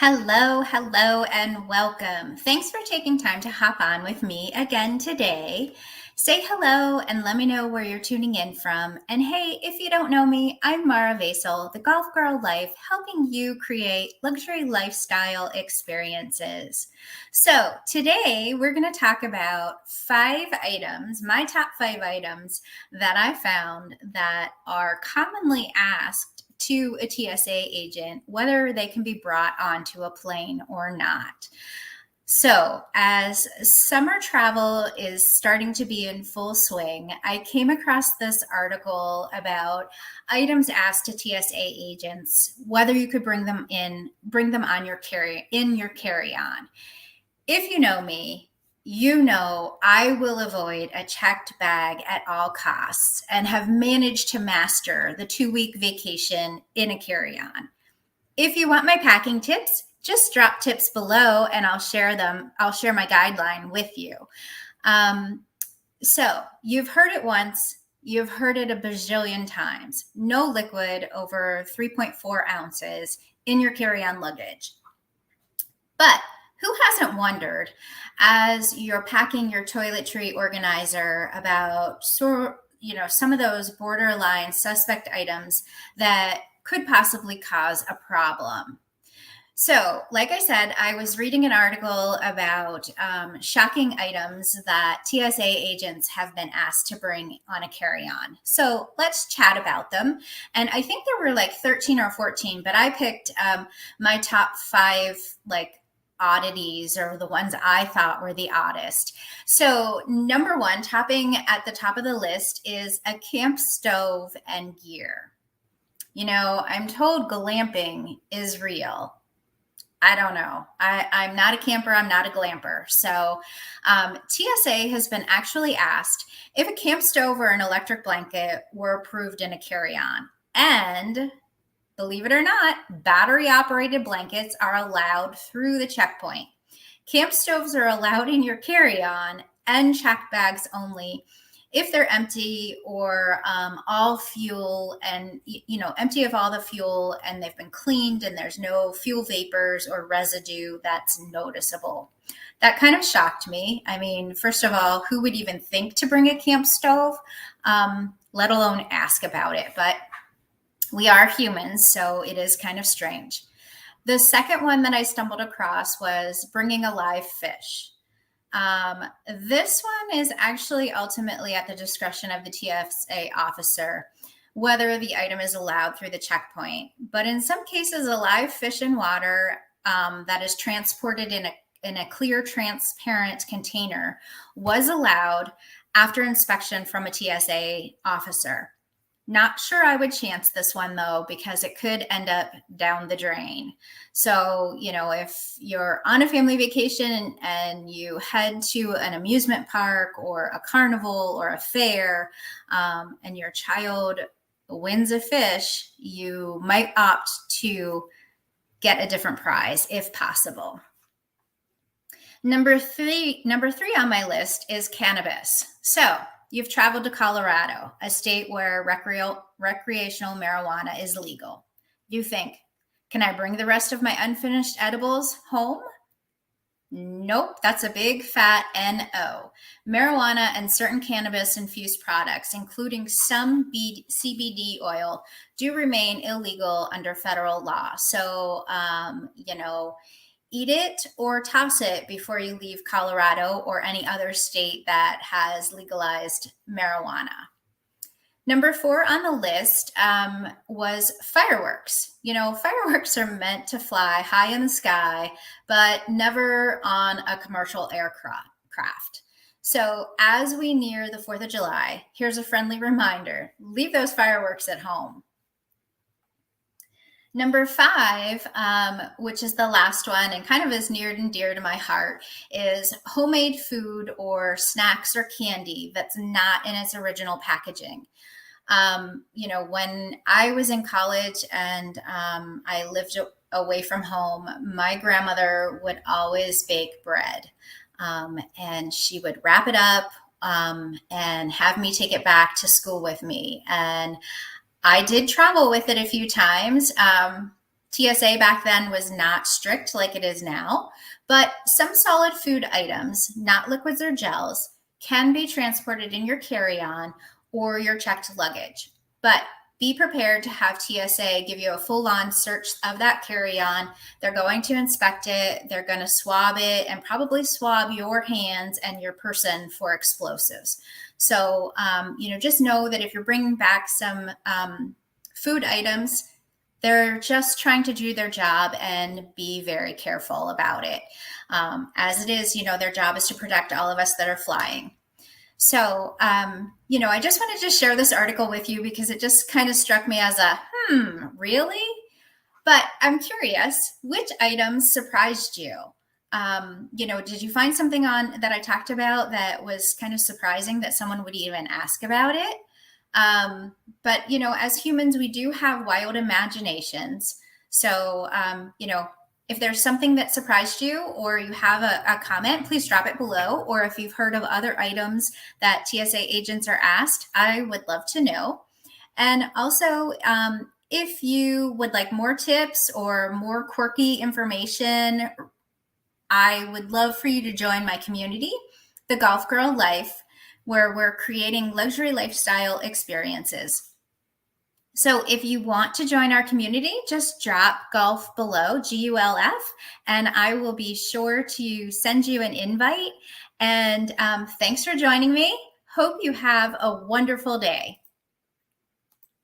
Hello, and welcome. Thanks for taking time to hop on with me again today. Say hello and let me know where you're tuning in from. And hey, if you don't know me, I'm Mara Vasel, the Golf Girl Life, helping you create luxury lifestyle experiences. So today we're going to talk about 5 items, my top 5 items that I found that are commonly asked to a TSA agent, whether they can be brought onto a plane or not. So, as summer travel is starting to be in full swing, I came across this article about items asked to TSA agents, whether you could bring them on your carry-on. If you know me, you know I will avoid a checked bag at all costs and have managed to master the 2-week vacation in a carry-on. If you want my packing tips, just drop tips below and I'll share them. I'll share my guideline with you. So you've heard it once, you've heard it a bajillion times. No liquid over 3.4 ounces in your carry-on luggage. But who hasn't wondered, as you're packing your toiletry organizer, about some of those borderline suspect items that could possibly cause a problem? So, like I said, I was reading an article about shocking items that TSA agents have been asked to bring on a carry-on. So let's chat about them. And I think there were like 13 or 14, but I picked my top 5 oddities, or the ones I thought were the oddest. So number 1, topping at the top of the list, is a camp stove and gear. You know, I'm told glamping is real. I don't know. I'm not a camper. I'm not a glamper. So TSA has been actually asked if a camp stove or an electric blanket were approved in a carry-on. And believe it or not, battery-operated blankets are allowed through the checkpoint. Camp stoves are allowed in your carry-on and checked bags only if they're empty or all fuel and, empty of all the fuel, and they've been cleaned and there's no fuel vapors or residue that's noticeable. That kind of shocked me. I mean, first of all, who would even think to bring a camp stove, let alone ask about it? But we are humans, so it is kind of strange. The second one that I stumbled across was bringing a live fish. This one is actually ultimately at the discretion of the TSA officer, whether the item is allowed through the checkpoint. But in some cases, a live fish in water that is transported in a clear, transparent container was allowed after inspection from a TSA officer. Not sure I would chance this one, though, because it could end up down the drain. So, if you're on a family vacation and you head to an amusement park or a carnival or a fair, and your child wins a fish, you might opt to get a different prize if possible. Number three on my list is cannabis. So, you've traveled to Colorado, a state where recreational marijuana is legal. You think, can I bring the rest of my unfinished edibles home? Nope, that's a big fat no. Marijuana and certain cannabis-infused products, including some CBD oil, do remain illegal under federal law. So, eat it or toss it before you leave Colorado or any other state that has legalized marijuana. Number 4 on the list was fireworks. Fireworks are meant to fly high in the sky, but never on a commercial aircraft. So as we near the 4th of July, here's a friendly reminder: leave those fireworks at home. Number 5, which is the last one and kind of is near and dear to my heart, is homemade food or snacks or candy that's not in its original packaging. When I was in college and I lived away from home, my grandmother would always bake bread, and she would wrap it up and have me take it back to school with me. And I did travel with it a few times. TSA back then was not strict like it is now, but some solid food items, not liquids or gels, can be transported in your carry-on or your checked luggage. But be prepared to have TSA give you a full-on search of that carry-on. They're going to inspect it, they're going to swab it, and probably swab your hands and your person for explosives. So, just know that if you're bringing back some food items, they're just trying to do their job and be very careful about it. As it is, their job is to protect all of us that are flying. So, I just wanted to share this article with you because it just kind of struck me as really? But I'm curious, which items surprised you? Did you find something on that I talked about that was kind of surprising that someone would even ask about it? But as humans, we do have wild imaginations. So, if there's something that surprised you or you have a comment, please drop it below. Or if you've heard of other items that TSA agents are asked, I would love to know. And also, if you would like more tips or more quirky information, I would love for you to join my community, The Golf Girl Life, where we're creating luxury lifestyle experiences. So if you want to join our community, just drop golf below, GULF, and I will be sure to send you an invite. And thanks for joining me. Hope you have a wonderful day.